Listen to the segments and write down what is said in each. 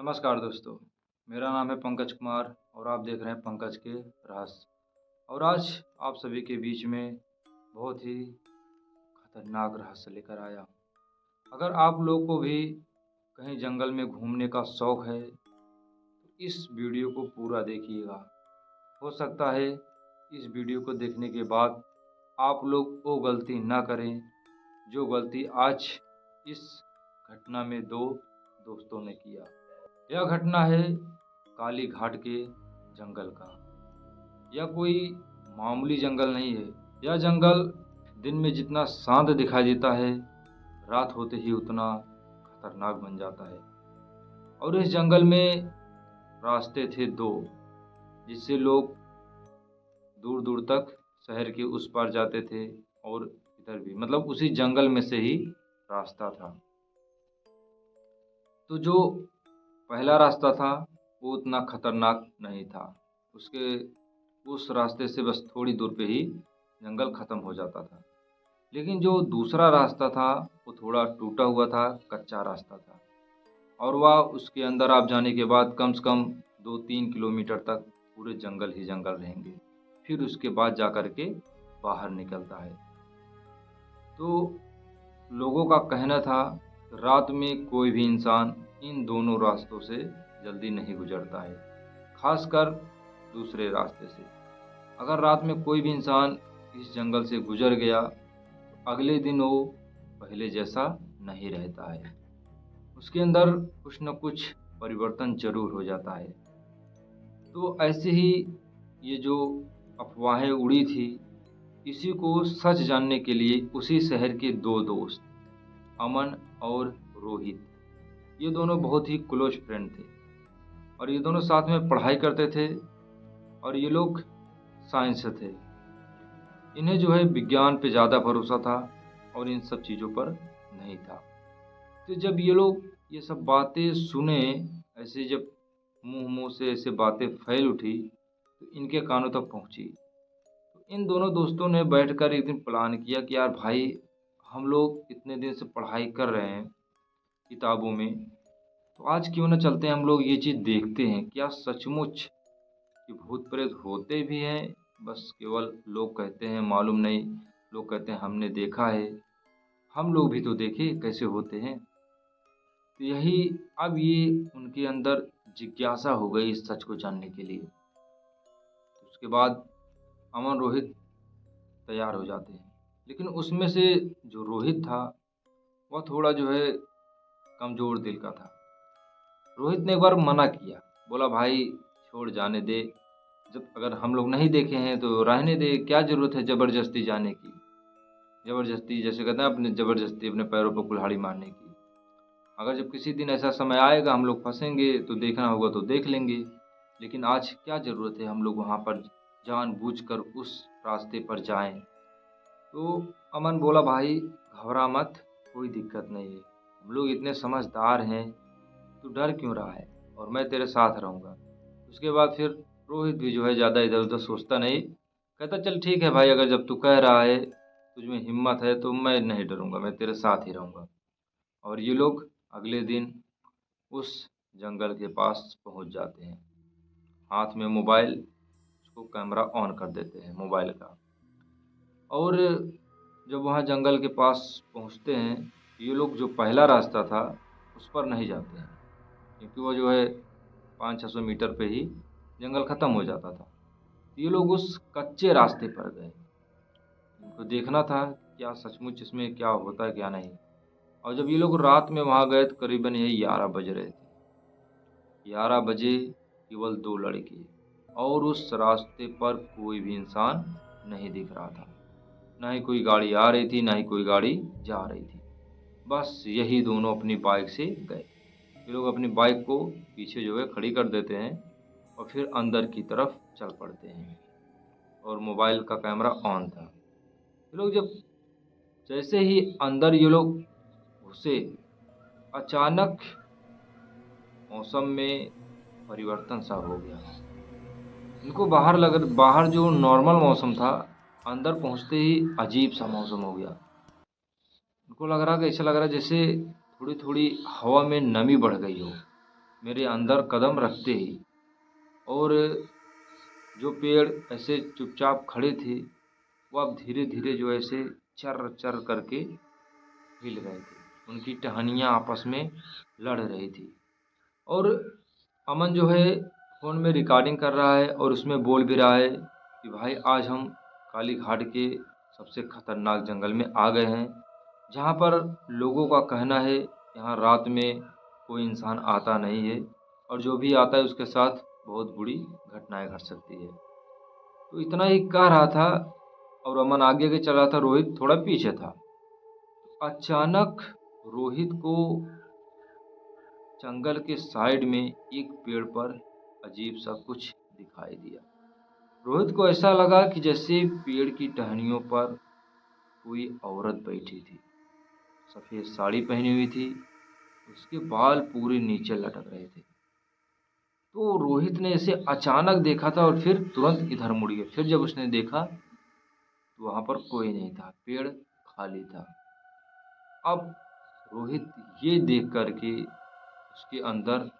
नमस्कार दोस्तों, मेरा नाम है पंकज कुमार और आप देख रहे हैं पंकज के रहस्य। और आज आप सभी के बीच में बहुत ही खतरनाक रहस्य लेकर आया हूँ। अगर आप लोग को भी कहीं जंगल में घूमने का शौक है तो इस वीडियो को पूरा देखिएगा। हो सकता है इस वीडियो को देखने के बाद आप लोग वो गलती ना करें जो गलती आज इस घटना में दो दोस्तों ने किया। यह घटना है काली घाट के जंगल का। यह कोई मामूली जंगल नहीं है। यह जंगल दिन में जितना शांत दिखाई देता है, रात होते ही उतना खतरनाक बन जाता है। और इस जंगल में रास्ते थे दो, जिससे लोग दूर दूर तक शहर के उस पार जाते थे और इधर भी, मतलब उसी जंगल में से ही रास्ता था। तो जो पहला रास्ता था वो उतना खतरनाक नहीं था। उस रास्ते से बस थोड़ी दूर पे ही जंगल ख़त्म हो जाता था। लेकिन जो दूसरा रास्ता था वो थोड़ा टूटा हुआ था, कच्चा रास्ता था। और वह उसके अंदर आप जाने के बाद कम से कम 2-3 किलोमीटर तक पूरे जंगल ही जंगल रहेंगे। फिर उसके बाद जा कर के बाहर निकलता है। तो लोगों का कहना था रात में कोई भी इंसान इन दोनों रास्तों से जल्दी नहीं गुजरता है, खासकर दूसरे रास्ते से। अगर रात में कोई भी इंसान इस जंगल से गुजर गया तो अगले दिन वो पहले जैसा नहीं रहता है। उसके अंदर कुछ न कुछ परिवर्तन जरूर हो जाता है। तो ऐसे ही ये जो अफवाहें उड़ी थी, इसी को सच जानने के लिए उसी शहर के दो दोस्त अमन और रोहित, ये दोनों बहुत ही क्लोज फ्रेंड थे और ये दोनों साथ में पढ़ाई करते थे और ये लोग साइंस से थे। इन्हें जो है विज्ञान पे ज़्यादा भरोसा था और इन सब चीज़ों पर नहीं था। तो जब ये लोग ये सब बातें सुने, ऐसे जब मुंह मुंह से ऐसे बातें फैल उठी तो इनके कानों तक पहुंची। तो इन दोनों दोस्तों ने बैठकर एक दिन प्लान किया कि यार भाई, हम लोग इतने दिन से पढ़ाई कर रहे हैं किताबों में, तो आज क्यों ना चलते हैं हम लोग ये चीज़ देखते हैं क्या सचमुच कि भूत प्रेत होते भी हैं, बस केवल लोग कहते हैं मालूम नहीं, लोग कहते हैं हमने देखा है, हम लोग भी तो देखे कैसे होते हैं। तो यही अब ये उनके अंदर जिज्ञासा हो गई इस सच को जानने के लिए। तो उसके बाद अमन रोहित तैयार हो जाते हैं। लेकिन उसमें से जो रोहित था वह थोड़ा जो है कमज़ोर दिल का था। रोहित ने एक बार मना किया, बोला भाई छोड़ जाने दे, जब अगर हम लोग नहीं देखे हैं तो रहने दे, क्या ज़रूरत है ज़बरदस्ती जाने की। ज़बरदस्ती जैसे कहते हैं अपने ज़बरदस्ती अपने पैरों पर कुल्हाड़ी मारने की। अगर जब किसी दिन ऐसा समय आएगा हम लोग फंसेंगे तो देखना होगा तो देख लेंगे, लेकिन आज क्या ज़रूरत है हम लोग वहाँ पर जानबूझकर उस रास्ते पर जाएं। तो अमन बोला भाई घबरा मत, कोई दिक्कत नहीं है, हम लोग इतने समझदार हैं, तू डर क्यों रहा है और मैं तेरे साथ रहूँगा। उसके बाद फिर रोहित भी जो है ज़्यादा इधर उधर सोचता नहीं, कहता चल ठीक है भाई, अगर जब तू कह रहा है तुझ में हिम्मत है तो मैं नहीं डरूँगा, मैं तेरे साथ ही रहूँगा। और ये लोग अगले दिन उस जंगल के पास पहुंच जाते हैं। हाथ में मोबाइल, उसको कैमरा ऑन कर देते हैं मोबाइल का। और जब वहाँ जंगल के पास पहुँचते हैं, ये लोग जो पहला रास्ता था उस पर नहीं जाते हैं, क्योंकि वो जो है 500-600 मीटर पे ही जंगल ख़त्म हो जाता था। ये लोग उस कच्चे रास्ते पर गए। इनको देखना था क्या सचमुच इसमें क्या होता है क्या नहीं। और जब ये लोग रात में वहाँ गए तो करीबन यही 11 बज रहे थे। 11 बजे केवल 2 लड़के, और उस रास्ते पर कोई भी इंसान नहीं दिख रहा था। ना ही कोई गाड़ी आ रही थी, ना ही कोई गाड़ी जा रही थी। बस यही दोनों अपनी बाइक से गए। ये लोग अपनी बाइक को पीछे जो है खड़ी कर देते हैं और फिर अंदर की तरफ चल पड़ते हैं और मोबाइल का कैमरा ऑन था। ये लोग जब जैसे ही अंदर ये लोग घुसे, अचानक मौसम में परिवर्तन सा हो गया। इनको बाहर जो नॉर्मल मौसम था, अंदर पहुंचते ही अजीब सा मौसम हो गया। इनको लग रहा कि ऐसा लग रहा जैसे थोड़ी थोड़ी हवा में नमी बढ़ गई हो। मेरे अंदर कदम रखते ही, और जो पेड़ ऐसे चुपचाप खड़े थे वो अब धीरे धीरे जो ऐसे चर चर करके हिल रहे थे। उनकी टहनियाँ आपस में लड़ रही थी। और अमन जो है फ़ोन में रिकॉर्डिंग कर रहा है और उसमें बोल भी रहा है कि भाई आज हम काली घाट के सबसे खतरनाक जंगल में आ गए हैं, जहाँ पर लोगों का कहना है यहाँ रात में कोई इंसान आता नहीं है, और जो भी आता है उसके साथ बहुत बुरी घटनाएं घट सकती है। तो इतना ही कह रहा था और अमन आगे आगे चला था, रोहित थोड़ा पीछे था। अचानक रोहित को जंगल के साइड में एक पेड़ पर अजीब सा कुछ दिखाई दिया। रोहित को ऐसा लगा कि जैसे पेड़ की टहनियों पर कोई औरत बैठी थी। सफ़ेद साड़ी पहनी हुई थी, उसके बाल पूरे नीचे लटक रहे थे। तो रोहित ने इसे अचानक देखा था और फिर तुरंत इधर मुड़ गया। फिर जब उसने देखा तो वहाँ पर कोई नहीं था, पेड़ खाली था। अब रोहित ये देख कर के उसके अंदर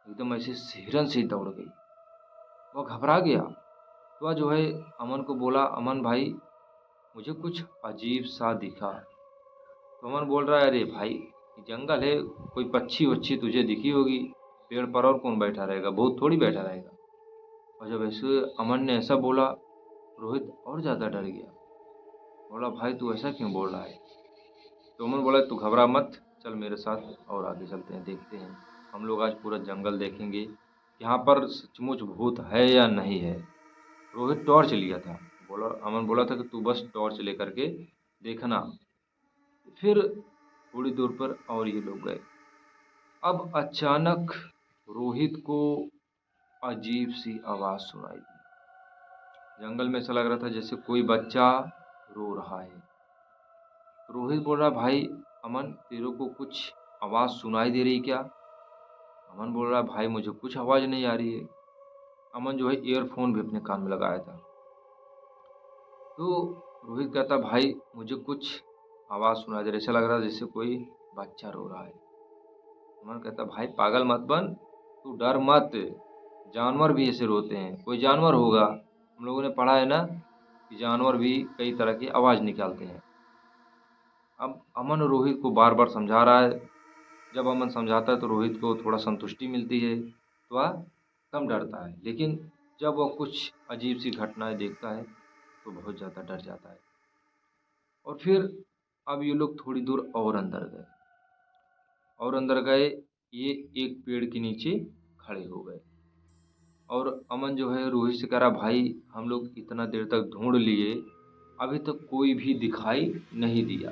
एकदम ऐसे सिहरन सी दौड़ गई। वह घबरा गया। तो वह जो है अमन को बोला, अमन भाई मुझे कुछ अजीब सा दिखा। तो अमन बोल रहा है, अरे भाई ये जंगल है, कोई पक्षी वच्छी तुझे दिखी होगी, पेड़ पर और कौन बैठा रहेगा, बहुत थोड़ी बैठा रहेगा। और जब ऐसे अमन ने ऐसा बोला, रोहित और ज़्यादा डर गया। बोला भाई तू ऐसा क्यों बोल रहा है। तो अमन बोला तू घबरा मत, चल मेरे साथ और आगे चलते हैं, देखते हैं। हम लोग आज पूरा जंगल देखेंगे, यहाँ पर सचमुच भूत है या नहीं है। रोहित टॉर्च लिया था। बोला, अमन बोला था कि तू बस टॉर्च लेकर के देखना। फिर थोड़ी दूर पर और ये लोग गए। अब अचानक रोहित को अजीब सी आवाज़ सुनाई दी। जंगल में ऐसा लग रहा था जैसे कोई बच्चा रो रहा है। रोहित बोल रहा, भाई अमन तेरे को कुछ आवाज़ सुनाई दे रही क्या। अमन बोल रहा, भाई मुझे कुछ आवाज़ नहीं आ रही है। अमन जो है ईयरफोन भी अपने कान में लगाया था। तो रोहित कहता, भाई मुझे कुछ आवाज़ सुनाई दे रही, ऐसा लग रहा है जैसे कोई बच्चा रो रहा है। अमन कहता, भाई पागल मत बन, तू डर मत, जानवर भी ऐसे रोते हैं, कोई जानवर होगा। हम लोगों ने पढ़ा है ना कि जानवर भी कई तरह की आवाज़ निकालते हैं। अब अमन रोहित को बार बार समझा रहा है। जब अमन समझाता है तो रोहित को थोड़ा संतुष्टि मिलती है, तो वह कम डरता है। लेकिन जब वह कुछ अजीब सी घटनाएं देखता है तो बहुत ज़्यादा डर जाता है। और फिर अब ये लोग थोड़ी दूर और अंदर गए, और अंदर गए, ये एक पेड़ के नीचे खड़े हो गए। और अमन जो है रोहित से कह रहा, भाई हम लोग इतना देर तक ढूंढ लिए, अभी तक कोई भी दिखाई नहीं दिया।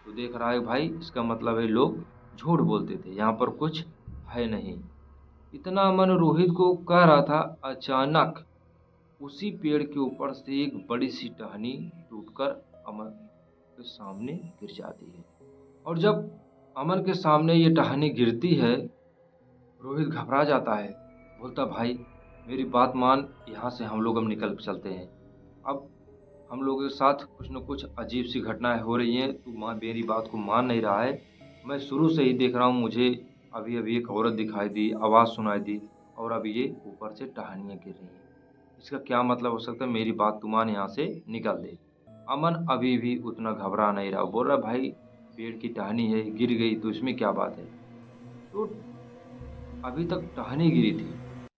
तो देख रहा है भाई, इसका मतलब है लोग झूठ बोलते थे, यहाँ पर कुछ है नहीं। इतना अमन रोहित को कह रहा था, अचानक उसी पेड़ के ऊपर से एक बड़ी सी टहनी टूटकर अमन के सामने गिर जाती है। और जब अमन के सामने ये टहनी गिरती है, रोहित घबरा जाता है। बोलता, भाई मेरी बात मान, यहाँ से हम लोग अब निकल चलते हैं। अब हम लोगों के साथ कुछ न कुछ अजीब सी घटनाएं हो रही हैं, तू मेरी बात को मान नहीं रहा है। मैं शुरू से ही देख रहा हूँ, मुझे अभी अभी एक औरत दिखाई दी, आवाज़ सुनाई दी, और अभी ये ऊपर से टहनियाँ गिर रही हैं। इसका क्या मतलब हो सकता है, मेरी बात तू मान, यहाँ से निकल दे। अमन अभी भी उतना घबरा नहीं रहा, बोल रहा, भाई पेड़ की टहनी है, गिर गई तो इसमें क्या बात है। तो अभी तक टहनी गिरी थी।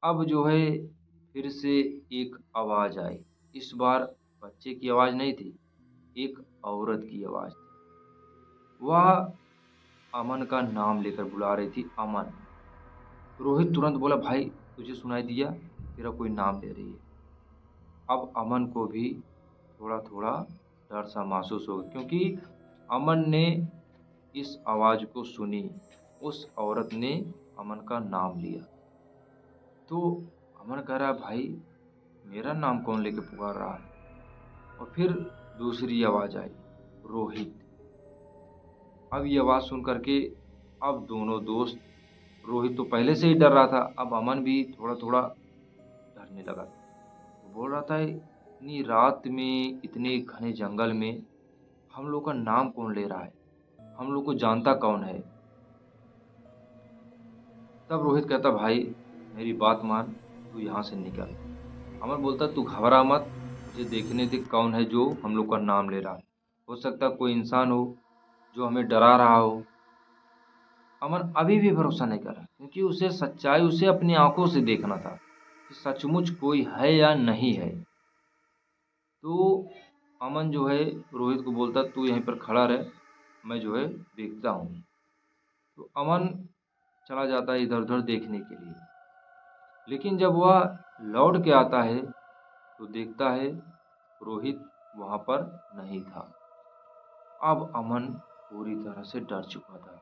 अब जो है फिर से एक आवाज़ आई। इस बार बच्चे की आवाज़ नहीं थी, एक औरत की आवाज़ थी। वह अमन का नाम लेकर बुला रही थी, अमन। रोहित तुरंत बोला, भाई तुझे सुनाई दिया, तेरा कोई नाम ले रही है। अब अमन को भी थोड़ा थोड़ा डर सा महसूस हो गया, क्योंकि अमन ने इस आवाज़ को सुनी, उस औरत ने अमन का नाम लिया। तो अमन कह रहा, भाई मेरा नाम कौन लेके पुकार रहा है। और फिर दूसरी आवाज़ आई, रोहित। अब ये आवाज़ सुन करके अब दोनों दोस्त, रोहित तो पहले से ही डर रहा था, अब अमन भी थोड़ा थोड़ा डरने लगा। वो बोल रहा था, इतनी रात में इतने घने जंगल में हम लोग का नाम कौन ले रहा है, हम लोग को जानता कौन है। तब रोहित कहता, भाई मेरी बात मान, तू यहाँ से निकल। अमन बोलता, तू घबरा मत, मुझे देखने दे कौन है जो हम लोग का नाम ले रहा है। हो सकता है कोई इंसान हो जो हमें डरा रहा हो। अमन अभी भी भरोसा नहीं कर रहा, क्योंकि उसे सच्चाई उसे अपनी आंखों से देखना था कि सचमुच कोई है या नहीं है। तो अमन जो है रोहित को बोलता, तू यहीं पर खड़ा रह, मैं जो है देखता हूँ। तो अमन चला जाता है इधर उधर देखने के लिए। लेकिन जब वह लौट के आता है तो देखता है रोहित वहाँ पर नहीं था। अब अमन पूरी तरह से डर चुका था।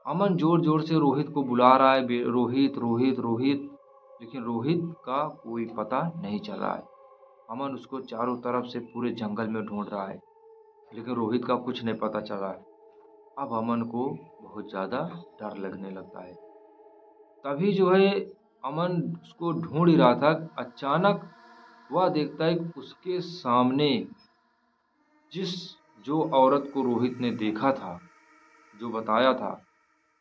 अमन जोर जोर से रोहित को बुला रहा है, रोहित रोहित रोहित, लेकिन रोहित का कोई पता नहीं चल रहा है। अमन उसको चारों तरफ से पूरे जंगल में ढूंढ रहा है, लेकिन रोहित का कुछ नहीं पता चल रहा है। अब अमन को बहुत ज़्यादा डर लगने लगता है। तभी जो है अमन उसको ढूंढ ही रहा था, अचानक वह देखता है कि उसके सामने जिस जो औरत को रोहित ने देखा था, जो बताया था,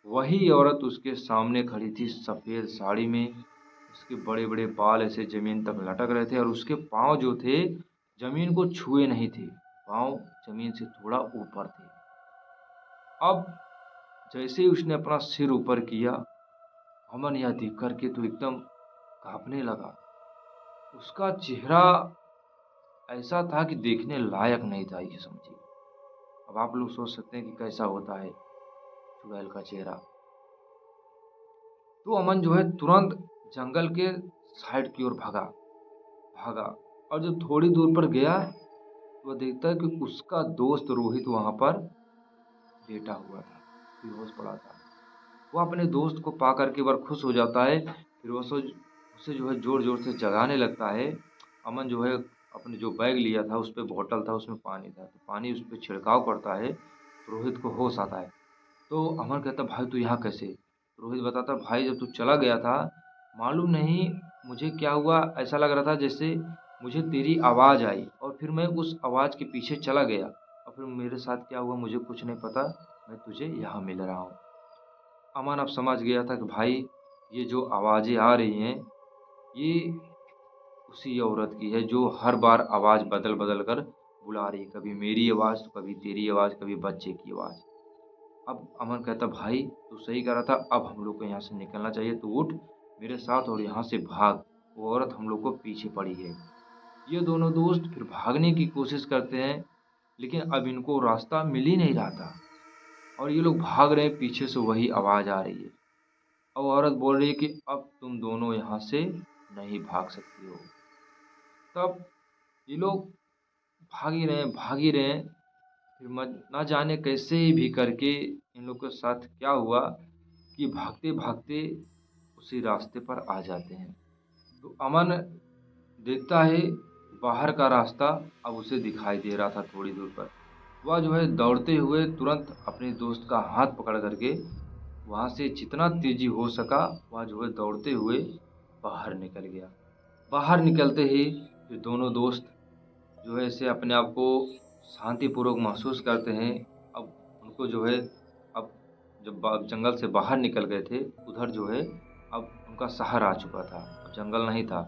वही औरत उसके सामने खड़ी थी सफ़ेद साड़ी में। उसके बड़े बड़े बाल ऐसे ज़मीन तक लटक रहे थे और उसके पाँव जो थे ज़मीन को छुए नहीं थे, पाँव ज़मीन से थोड़ा ऊपर थे। अब जैसे ही उसने अपना सिर ऊपर किया, अमन यह देख कर के तो एकदम कांपने लगा। उसका चेहरा ऐसा था कि देखने लायक नहीं था, ये समझिए। अब आप लोग सोच सकते हैं कि कैसा होता है चुड़ैल का चेहरा। तो अमन जो है तुरंत जंगल के साइड की ओर भागा भागा और जब थोड़ी दूर पर गया तो वह देखता है कि उसका दोस्त रोहित वहाँ पर लेटा हुआ था, बेहोश पड़ा था। वो अपने दोस्त को पा करके बार खुश हो जाता है। फिर वो उसे जो है ज़ोर ज़ोर से जगाने लगता है। अमन जो है अपने जो बैग लिया था, उस पे बॉटल था, उसमें पानी था, तो पानी उस पे छिड़काव करता है। रोहित को होश आता है। तो अमन कहता, भाई तू यहाँ कैसे? रोहित बताता, भाई जब तू चला गया था, मालूम नहीं मुझे क्या हुआ, ऐसा लग रहा था जैसे मुझे तेरी आवाज़ आई और फिर मैं उस आवाज़ के पीछे चला गया और फिर मेरे साथ क्या हुआ मुझे कुछ नहीं पता, मैं तुझे यहाँ मिल रहा हूँ। अमन अब समझ गया था कि भाई ये जो आवाज़ें आ रही हैं ये उसी औरत की है जो हर बार आवाज़ बदल बदल कर बुला रही है, कभी मेरी आवाज़ तो कभी तेरी आवाज़, कभी बच्चे की आवाज़। अब अमन कहता, भाई तू सही कह रहा था, अब हम लोग को यहाँ से निकलना चाहिए, तू उठ मेरे साथ और यहाँ से भाग, वो औरत हम लोग को पीछे पड़ी है। ये दोनों दोस्त फिर भागने की कोशिश करते हैं, लेकिन अब इनको रास्ता मिल ही नहीं रहा था और ये लोग भाग रहे हैं, पीछे से वही आवाज़ आ रही है। अब औरत बोल रही है कि अब तुम दोनों यहाँ से नहीं भाग सकती हो। तब ये लोग भाग ही रहे हैं। फिर ना जाने कैसे भी करके इन लोग के साथ क्या हुआ कि भागते भागते उसी रास्ते पर आ जाते हैं। तो अमन देखता है बाहर का रास्ता अब उसे दिखाई दे रहा था थोड़ी दूर पर। वह जो है दौड़ते हुए तुरंत अपने दोस्त का हाथ पकड़ करके वहाँ से जितना तेजी हो सका वह जो है दौड़ते हुए बाहर निकल गया। बाहर निकलते ही फिर दोनों दोस्त जो है ऐसे अपने आप को शांतिपूर्वक महसूस करते हैं। अब उनको जो है अब जब जंगल से बाहर निकल गए थे, उधर जो है अब उनका शहर आ चुका था, अब जंगल नहीं था।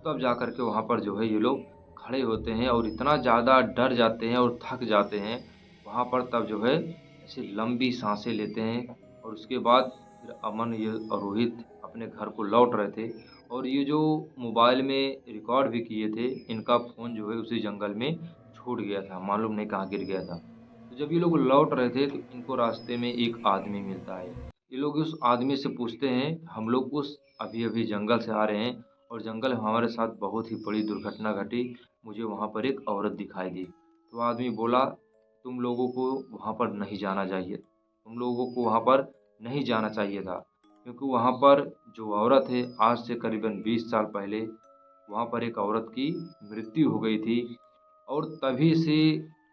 तब जा कर के वहाँ पर जो है ये लोग खड़े होते हैं और इतना ज़्यादा डर जाते हैं और थक जाते हैं वहाँ पर। तब जो है ऐसे लंबी सांसें लेते हैं और उसके बाद फिर अमन ये और रोहित अपने घर को लौट रहे थे और ये जो मोबाइल में रिकॉर्ड भी किए थे, इनका फ़ोन जो है उसी जंगल में छूट गया था, मालूम नहीं कहाँ गिर गया था। तो जब ये लोग लौट रहे थे तो इनको रास्ते में एक आदमी मिलता है। ये लोग उस आदमी से पूछते हैं, हम लोग उस अभी अभी जंगल से आ रहे हैं और जंगल में हमारे साथ बहुत ही बड़ी दुर्घटना घटी, मुझे वहाँ पर एक औरत दिखाई दी। तो आदमी बोला, तुम लोगों को वहाँ पर नहीं जाना चाहिए, तुम लोगों को वहाँ पर नहीं जाना चाहिए था, क्योंकि वहाँ पर जो औरत है आज से करीबन 20 साल पहले वहाँ पर एक औरत की मृत्यु हो गई थी और तभी से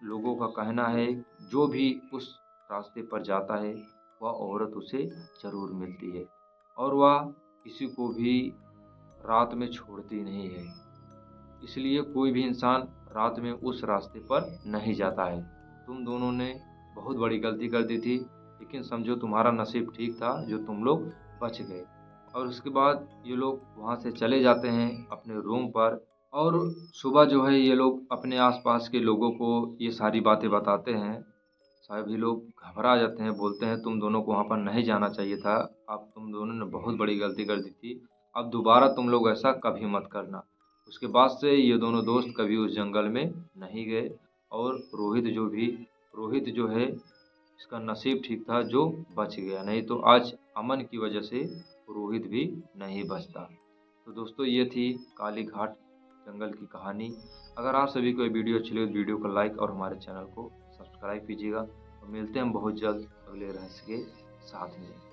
लोगों का कहना है जो भी उस रास्ते पर जाता है वह औरत उसे ज़रूर मिलती है और वह किसी को भी रात में छोड़ती नहीं है। इसलिए कोई भी इंसान रात में उस रास्ते पर नहीं जाता है। तुम दोनों ने बहुत बड़ी गलती कर दी थी, लेकिन समझो तुम्हारा नसीब ठीक था जो तुम लोग बच गए। और उसके बाद ये लोग वहाँ से चले जाते हैं अपने रूम पर। और सुबह जो है ये लोग अपने आसपास के लोगों को ये सारी बातें बताते हैं। सभी लोग घबरा जाते हैं, बोलते हैं तुम दोनों को वहाँ पर नहीं जाना चाहिए था। अब तुम दोनों ने बहुत बड़ी गलती कर दी थी। अब दोबारा तुम लोग ऐसा कभी मत करना। उसके बाद से ये दोनों दोस्त कभी उस जंगल में नहीं गए। और रोहित जो है इसका नसीब ठीक था जो बच गया, नहीं तो आज अमन की वजह से रोहित भी नहीं बचता। तो दोस्तों ये थी काली घाट जंगल की कहानी। अगर आप सभी को ये वीडियो अच्छी लगी तो वीडियो को लाइक और हमारे चैनल को सब्सक्राइब कीजिएगा। तो मिलते हैं बहुत जल्द अगले रहस्य के साथ में।